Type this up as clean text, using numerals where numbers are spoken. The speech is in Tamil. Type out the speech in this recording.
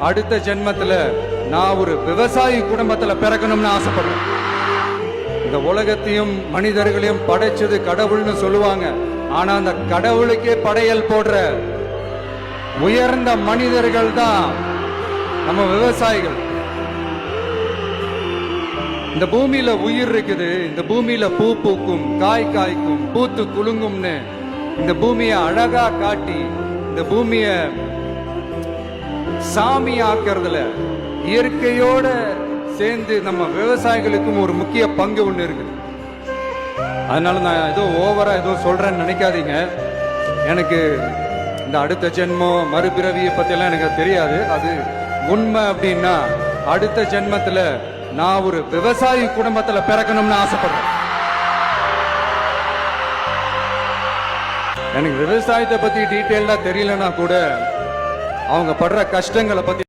அடுத்த ஜென்மத்துல நான் ஒரு விவசாயி குடும்பத்துல பிறக்கணும்னு ஆசைப்படுறேன். இந்த உலகத்தையும் மனிதர்களையும் படைச்சது கடவுள்னு சொல்லுவாங்க. ஆனா அந்த கடவுளுக்கே படையல் போடுற உயர்ந்த மனிதர்கள் தான் நம்ம விவசாயிகள். இந்த பூமியில உயிர் இருக்குது, இந்த பூமியில பூ பூக்கும், காய் காய்க்கும், பூத்து குலுங்கும்னு இந்த பூமியை அழகா காட்டி இந்த பூமிய சாமி ஆக்குறதுல இயற்கையோட சேர்ந்து நம்ம விவசாயிகளுக்கும் ஒரு முக்கிய பங்கு ஒண்ணு இருக்குது. அதனால நான் ஏதோ ஓவரா ஏதோ சொல்றேன்னு நினைக்காதீங்க. எனக்கு இந்த அடுத்த ஜென்மம் மறுபிறவியை பத்தி எல்லாம் எனக்கு தெரியாது. அது உண்மை அப்படின்னா அடுத்த ஜென்மத்துல நான் ஒரு விவசாயி குடும்பத்துல பிறக்கணும்னு ஆசைப்படுறேன். எனக்கு விவசாயத்தை பத்தி டீட்டெயிலா தெரியலன்னா கூட அவங்க படுற கஷ்டங்களை பத்தி